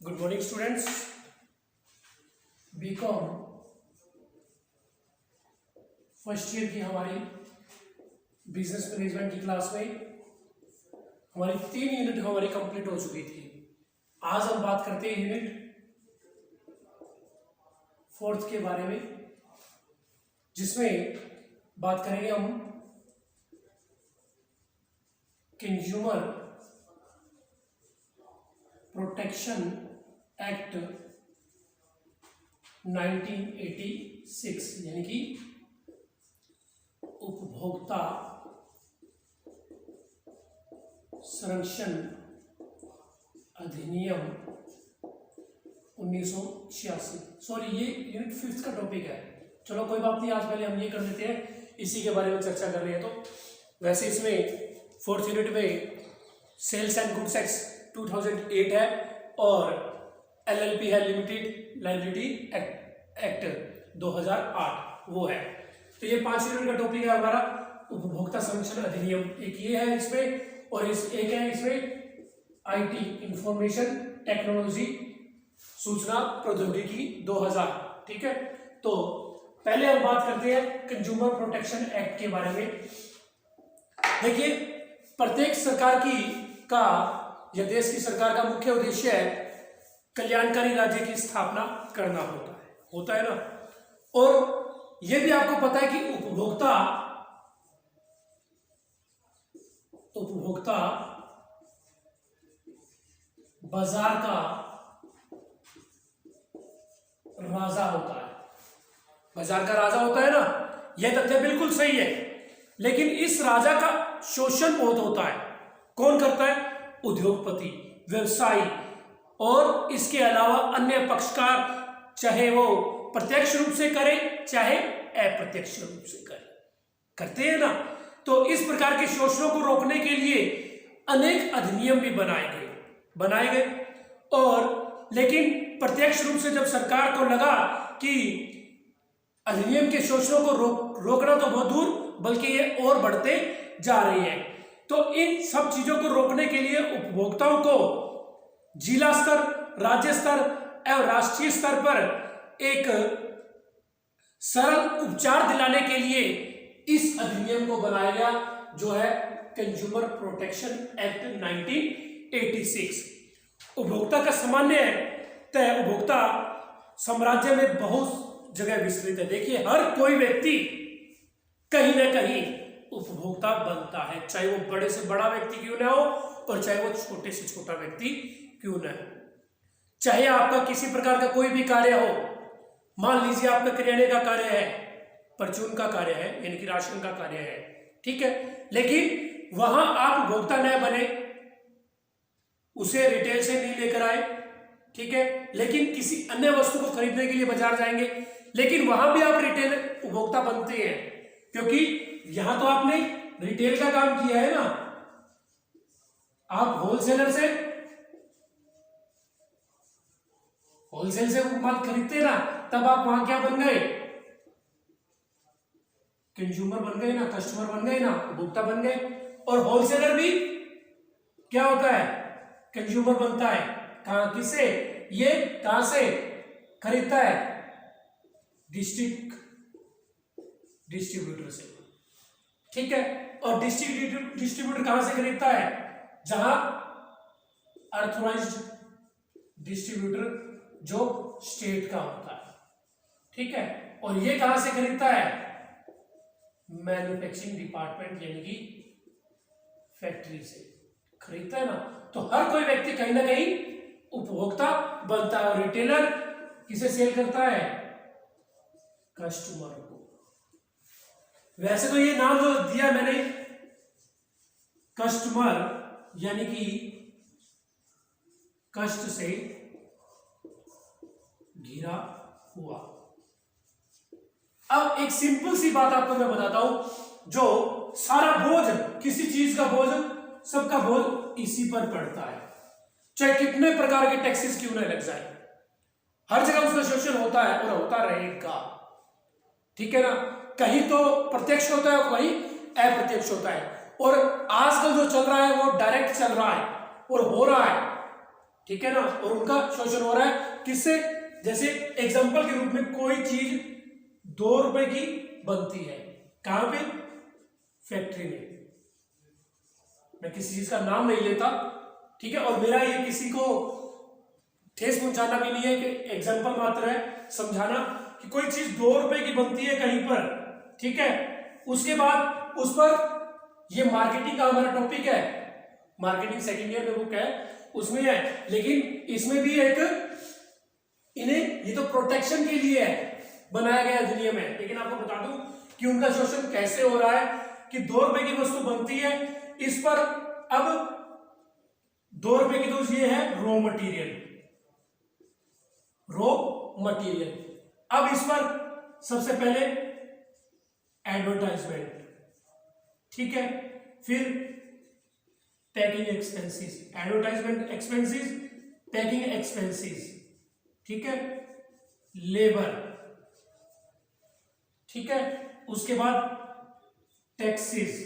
Good morning students. BCom first year की हमारी business management की क्लास में हमारी 3 यूनिट हमारी कंप्लीट हो चुकी थी। आज हम बात करते हैं यूनिट 4th के बारे में, जिसमें बात करेंगे हम कंज्यूमर प्रोटेक्शन एक्ट 1986 यानी कि उपभोक्ता संरक्षण अधिनियम 1986। सॉरी, ये यूनिट 5th का टॉपिक है। चलो कोई बात नहीं, आज पहले हम ये कर देते हैं, इसी के बारे में चर्चा कर रहे हैं। तो वैसे इसमें 4th यूनिट में सेल्स एंड गुड्स एक्ट 2008 है और LLP है, लिमिटेड लाइबिलिटी एक्ट 2008 वो है। तो ये 5 यूनिट का टॉपिक है हमारा उपभोक्ता संरक्षण अधिनियम। एक ये है इसमें, और एक है इसमें IT इंफॉर्मेशन टेक्नोलॉजी सूचना प्रौद्योगिकी 2000। ठीक है, तो पहले हम बात करते हैं कंज्यूमर प्रोटेक्शन एक्ट के बारे में। देखिए, प्रत्येक सरकार का या देश की सरकार का मुख्य उद्देश्य है कल्याणकारी राज्य की स्थापना करना होता है ना। और यह भी आपको पता है कि उपभोक्ता बाजार का राजा होता है। बाजार का राजा होता है ना, यह तथ्य बिल्कुल सही है। लेकिन इस राजा का शोषण बहुत होता है। कौन करता है? उद्योगपति, व्यवसायी और इसके अलावा अन्य पक्षकार, चाहे वो प्रत्यक्ष रूप से करे चाहे अप्रत्यक्ष रूप से करते हैं ना। तो इस प्रकार के शोषणों को रोकने के लिए अनेक अधिनियम भी बनाए गए। और लेकिन प्रत्यक्ष रूप से जब सरकार को लगा कि अधिनियम के शोषणों को रोकना तो बहुत दूर, बल्कि ये और बढ़ते जा रही है, तो इन सब चीजों को रोकने के लिए उपभोक्ताओं को जिला स्तर, राज्य स्तर एवं राष्ट्रीय स्तर पर एक सरल उपचार दिलाने के लिए इस अधिनियम को बनाया गया, जो है कंज्यूमर प्रोटेक्शन एक्ट 1986। उपभोक्ता का सामान्य तय उपभोक्ता साम्राज्य में बहुत जगह विस्तृत है। देखिए, हर कोई व्यक्ति कहीं ना कहीं उपभोक्ता बनता है, चाहे वो बड़े से बड़ा व्यक्ति क्यों ना हो और चाहे वो छोटे से छोटा व्यक्ति क्यों ना हो। चाहे आपका किसी प्रकार का कोई भी कार्य हो, मान लीजिए आपका किराने का कार्य है, परचून का कार्य है, यानी कि राशन का कार्य है, ठीक है, लेकिन वहां आप उपभोक्ता न बने, उसे रिटेल से नहीं लेकर आए, ठीक है, लेकिन किसी अन्य वस्तु को खरीदने के लिए बाजार जाएंगे, लेकिन वहां भी आप रिटेल उपभोक्ता बनते हैं, क्योंकि यहां तो आपने रिटेल का काम किया है ना। आप होलसेल से माल खरीदते ना, तब आप वहां क्या बन गए? कंज्यूमर बन गए ना, कस्टमर बन गए ना, उपभोक्ता बन गए। और होलसेलर भी क्या होता है? कंज्यूमर बनता है। किससे? ये कहां से खरीदता है? डिस्ट्रीब्यूटर से, ठीक है। और डिस्ट्रीब्यूटर कहां से खरीदता है? जहां ऑथराइज्ड डिस्ट्रीब्यूटर जो स्टेट का होता है, ठीक है। और ये कहां से खरीदता है? मैन्युफैक्चरिंग डिपार्टमेंट यानी कि फैक्ट्री से खरीदता है ना। तो हर कोई व्यक्ति कहीं ना कहीं उपभोक्ता बनता है। और रिटेलर किसे सेल करता है? कस्टमर को। वैसे तो ये नाम जो दिया मैंने, कस्टमर यानी कि कष्ट से घिरा हुआ। अब एक सिंपल सी बात आपको मैं बताता हूं, जो सारा बोझ, किसी चीज का बोझ, सबका बोझ इसी पर पड़ता है, चाहे कितने प्रकार के टैक्सेस क्यों न लग जाए, हर जगह उसका शोषण होता है और होता रहेगा, ठीक है ना। कहीं तो प्रत्यक्ष होता है और कहीं अप्रत्यक्ष होता है। और आजकल जो चल रहा है वो डायरेक्ट चल रहा है और हो रहा है, ठीक है ना, और उनका शोषण हो रहा है किससे? जैसे एग्जांपल के रूप में कोई चीज 2 रुपए की बनती है, कहां पे? फैक्ट्री में। मैं किसी चीज का नाम नहीं लेता, ठीक है, और मेरा ये किसी को ठेस पहुंचाना भी नहीं है, कि एग्जांपल मात्र है समझाना कि कोई चीज 2 रुपए की बनती है कहीं पर, ठीक है, उसके बाद उस पर, ये मार्केटिंग का हमारा टॉपिक है, मार्केटिंग सेकेंड ईयर में बुक है उसमें है, लेकिन इसमें भी एक इन्हें, ये तो प्रोटेक्शन के लिए है बनाया गया है दुनिया में, लेकिन आपको बता दूं कि उनका शोषण कैसे हो रहा है कि 2 रुपए की वस्तु बनती है, इस पर अब 2 रुपए की तो ये है रॉ मटेरियल, अब इस पर सबसे पहले एडवर्टाइजमेंट, ठीक है, फिर packing expenses, advertisement expenses, packing expenses, ठीक है, लेबर, ठीक है, उसके बाद टैक्सेस,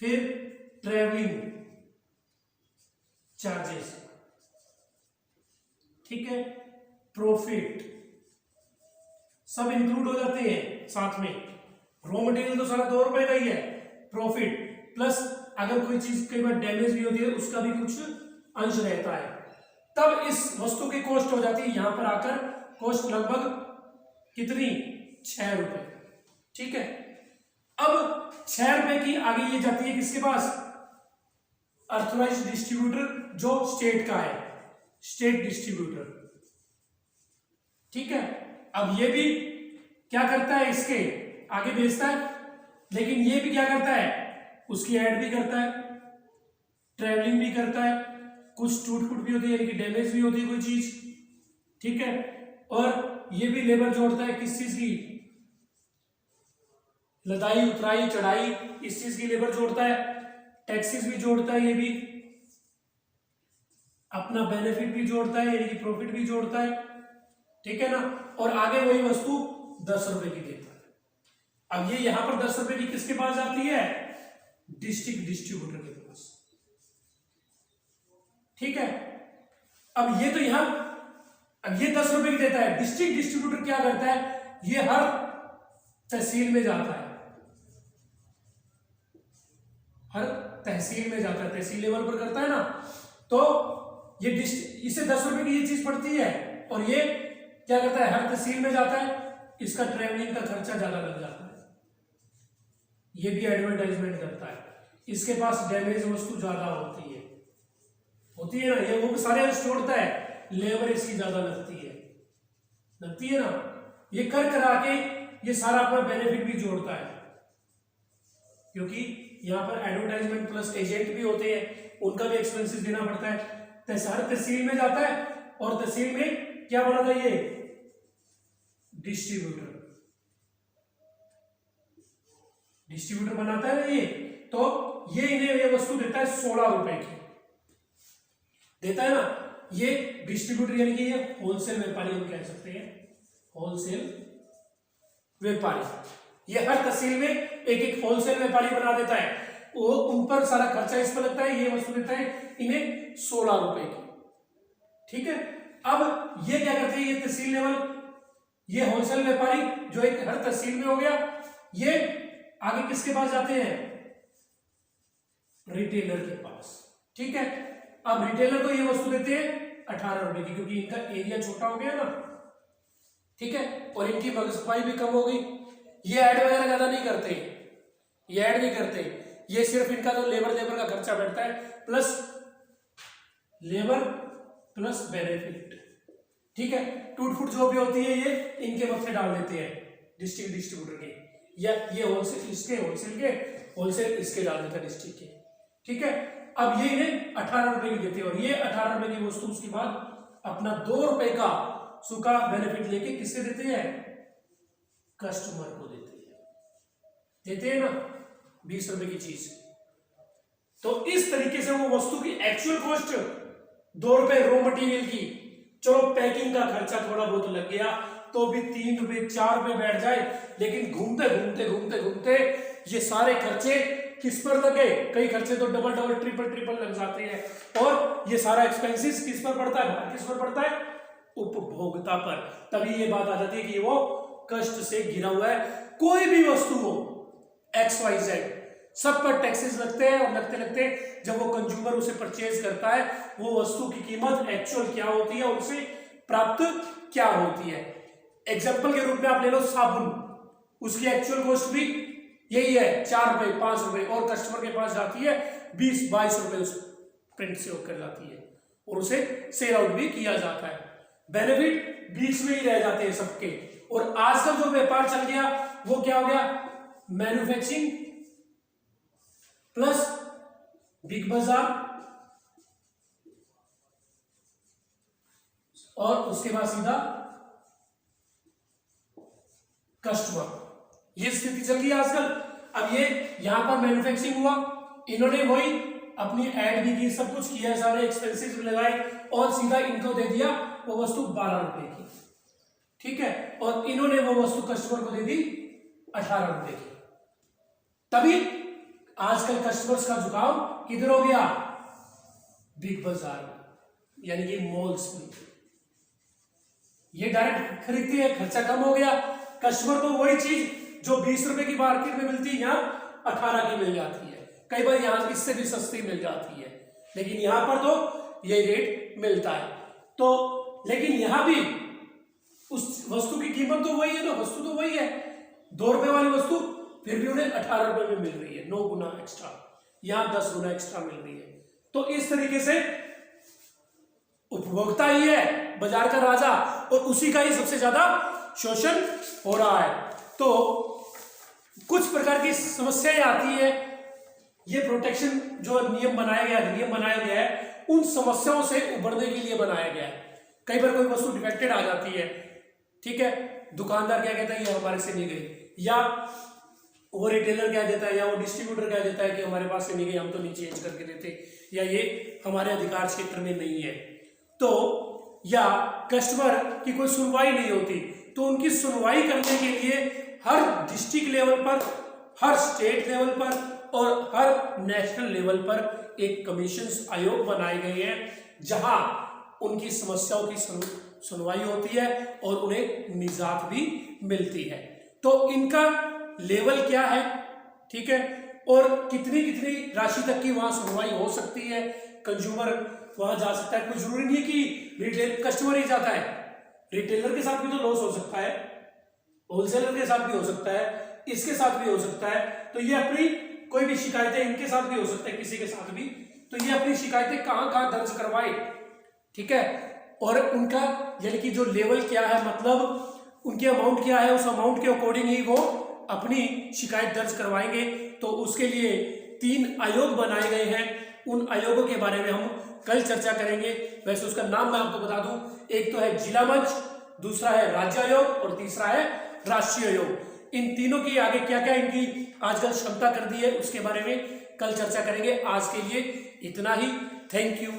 फिर ट्रैवलिंग चार्जेस, ठीक है, प्रॉफिट, सब इंक्लूड हो जाते हैं साथ में। रॉ मटेरियल तो सारा 2 रुपए का ही है, प्रॉफिट प्लस अगर कोई चीज कई बार डैमेज भी होती है उसका भी कुछ अंश रहता है, तब इस वस्तु की कॉस्ट हो जाती है यहां पर आकर कॉस्ट लगभग कितनी? 6 रुपए, ठीक है। अब 6 रुपए की आगे ये जाती है किसके पास? ऑथराइज्ड डिस्ट्रीब्यूटर जो स्टेट का है, स्टेट डिस्ट्रीब्यूटर, ठीक है। अब ये भी क्या करता है, इसके आगे बेचता है, लेकिन ये भी क्या करता है, उसकी ऐड भी करता है, ट्रैवलिंग भी करता है, कुछ टूट फूट भी होती है यानी कि डैमेज भी होती है कोई चीज, ठीक है, और ये भी लेबर जोड़ता है किस चीज की? लदाई उतराई चढ़ाई, इस चीज की लेबर जोड़ता है, टैक्सेस भी जोड़ता है, ये भी अपना बेनिफिट भी जोड़ता है यानी कि प्रॉफिट भी जोड़ता है, ठीक है ना, और आगे वही वस्तु 10 रुपए की देता है। अब ये यहां पर 10 रुपए की किसके पास जाती है? डिस्ट्रिक्ट डिस्ट्रीब्यूटर के पास, ठीक है। अब ये तो यहां, अब ये 10 रुपए की देता है, डिस्ट्रिक्ट डिस्ट्रीब्यूटर क्या करता है, ये हर तहसील में जाता है, हर तहसील में जाता है, तहसील लेवल पर करता है ना, तो ये इसे 10 रुपए की ये चीज पड़ती है, और ये क्या करता है, हर तहसील में जाता है, इसका ट्रैवलिंग का खर्चा ज्यादा लग जाता है, ये भी एडवर्टाइजमेंट करता है, इसके पास डैमेज वस्तु ज्यादा होती है ना, ये वो सारे अंश जोड़ता है, लेबर इसकी ज्यादा लगती है ना, ये कर करा के ये सारा अपना बेनिफिट भी जोड़ता है, क्योंकि यहां पर एडवर्टाइजमेंट प्लस एजेंट भी होते हैं, उनका भी एक्सपेंसेस देना पड़ता है, हर तहसील में जाता है, और तहसील में क्या बना था, ये डिस्ट्रीब्यूटर बनाता है ना ये, तो ये इन्हें ये वस्तु देता है 16 रुपए की देता है ना, ये डिस्ट्रीब्यूटर यानी कि ये होलसेल व्यापारी हम कह सकते हैं, होलसेल व्यापारी, ये हर तहसील में एक एक होलसेल व्यापारी बना देता है, वो उन पर सारा खर्चा इस पर लगता है, ये वस्तु देता है इन्हें 16 रुपए की, ठीक है। अब ये क्या करते हैं, ये तहसील लेवल, ये होलसेल व्यापारी जो एक हर तहसील में हो गया, ये आगे किसके पास जाते हैं, रिटेलर के पास, ठीक है। अब रिटेलर को ये वस्तु देते हैं 18 रुपए की, क्योंकि इनका एरिया छोटा हो गया ना, ठीक है, और इनकी सफाई भी कम हो गई, ये ऐड वगैरह ज्यादा नहीं करते, ये ऐड नहीं करते, ये सिर्फ इनका तो लेबर का खर्चा बैठता है, प्लस लेबर प्लस बेनिफिट, ठीक है, टूट फूट जो भी होती है ये इनके मत्थे डाल देते हैं डिस्ट्रिक्ट डिस्ट्रीब्यूटर के, या ये होलसेल इसके, होलसेल इसके डाल देता है डिस्ट्रिक्ट के, ठीक है। अब ये इन्हें 18 रुपए की देते हैं, और ये 18 रुपए की वस्तु उसके बाद अपना 2 रुपए का सूखा बेनिफिट लेके किससे देते हैं, कस्टमर को देते हैं ना 20 रुपए की चीज। तो इस तरीके से वो वस्तु की एक्चुअल कॉस्ट 2 रुपए रॉ मटेरियल की, चलो पैकिंग का खर्चा थोड़ा बहुत लग गया तो भी 3 रुपए 4 रुपए बैठ जाए, लेकिन घूमते घूमते ये सारे खर्चे किस पर लगे, कई खर्चे तो डबल डबल ट्रिपल ट्रिपल लग जाते हैं, और ये सारा एक्सपेंसेस किस पर पड़ता है, भार किस पर पड़ता है, उपभोक्ता पर। तभी ये बात आ जाती है कि वो कष्ट से घिरा हुआ है। कोई भी वस्तु हो XYZ, सब पर टैक्सेस लगते हैं, और लगते लगते जब वो कंज्यूमर उसे परचेज करता है, वो वस्तु की कीमत एक्चुअल क्या होती है और उसे प्राप्त क्या होती है। एग्जाम्पल के रूप में आप ले लो साबुन, उसकी एक्चुअल कॉस्ट भी यही है 4 रुपए 5 रुपए, और कस्टमर के पास जाती है 20-22 रुपए उस प्रिंट से होकर जाती है, और उसे सेल आउट भी किया जाता है। बेनिफिट बीच में ही रह जाते हैं सबके। और आजकल जो व्यापार चल गया वो क्या हो गया, मैन्युफैक्चरिंग प्लस बिग बाजार, और उसके बाद सीधा कस्टमर। ये स्थिति चल रही है आजकल। अब ये यहां पर मैन्युफैक्चरिंग हुआ, इन्होंने वही अपनी एड भी की, सब कुछ किया, सारे एक्सपेंसेस भी लगाए, और सीधा इनको दे दिया वो वस्तु 12 रुपए की, ठीक है, और इन्होंने वो वस्तु कस्टमर को दे दी 18 रुपए की। तभी आजकल कस्टमर्स का झुकाव किधर हो गया, बिग बाजार में, यानी कि मॉल्स में। ये डायरेक्ट खरीदते हैं, खर्चा कम हो गया, कस्टमर को वही चीज जो 20 रुपए की मार्केट में मिलती है यहाँ 18 की मिल जाती है, कई बार यहाँ इससे भी सस्ती मिल जाती है, लेकिन यहाँ पर तो ये रेट मिलता है। तो लेकिन यहाँ भी उस वस्तु की कीमत तो वही है ना, वस्तु तो वही है, 2 रुपए वाली वस्तु फिर भी उन्हें 18 रुपए में मिल रही है, 9 गुना एक्स्ट्रा, यहाँ 10 गुना एक्स्ट्रा मिल रही है। तो इस तरीके से उपभोक्ता ही है बाजार का राजा, और उसी का ही सबसे ज्यादा शोषण हो रहा है। तो कुछ प्रकार की समस्याएं आती है, ये प्रोटेक्शन जो नियम बनाया गया है उन समस्याओं से उबरने के लिए बनाया गया है। कई बार कोई वस्तु डिफेक्टेड आ जाती है, ठीक है, दुकानदार क्या कहता है ये हमारे से नहीं गई, या वो रिटेलर कह देता है, या वो डिस्ट्रीब्यूटर कह देता है कि हमारे पास से नहीं गई, हम तो नहीं चेंज करके देते, या ये हमारे अधिकार क्षेत्र में नहीं है। तो या कस्टमर की कोई सुनवाई नहीं होती, तो उनकी सुनवाई करने के लिए हर डिस्ट्रिक्ट लेवल पर, हर स्टेट लेवल पर और हर नेशनल लेवल पर एक कमीशन आयोग बनाए गए हैं, जहां उनकी समस्याओं की सुनवाई होती है और उन्हें निजात भी मिलती है। तो इनका लेवल क्या है, ठीक है, और कितनी कितनी राशि तक की वहां सुनवाई हो सकती है, कंज्यूमर वहां जा सकता है। कोई जरूरी नहीं है कि रिटेल कस्टमर ही जाता है, रिटेलर के साथ भी तो लॉस हो सकता है, होलसेलर के साथ भी हो सकता है, इसके साथ भी हो सकता है। तो ये अपनी कोई भी शिकायतें इनके साथ भी हो सकता है, किसी के साथ भी, तो ये अपनी शिकायतें कहां कहां दर्ज करवाए, ठीक है, और उनका यानी कि जो लेवल क्या है, मतलब उनकी अमाउंट क्या है, उस अमाउंट के अकॉर्डिंग ही वो अपनी शिकायत दर्ज करवाएंगे। तो उसके लिए 3 आयोग बनाए गए हैं, उन आयोगों के बारे में हम कल चर्चा करेंगे। वैसे उसका नाम मैं आपको बता दूं, एक तो है जिला मंच, दूसरा है राज्य आयोग और तीसरा है राष्ट्रीय आयोग। इन तीनों की आगे क्या क्या इनकी आजकल क्षमता कर दी है उसके बारे में कल चर्चा करेंगे। आज के लिए इतना ही, थैंक यू।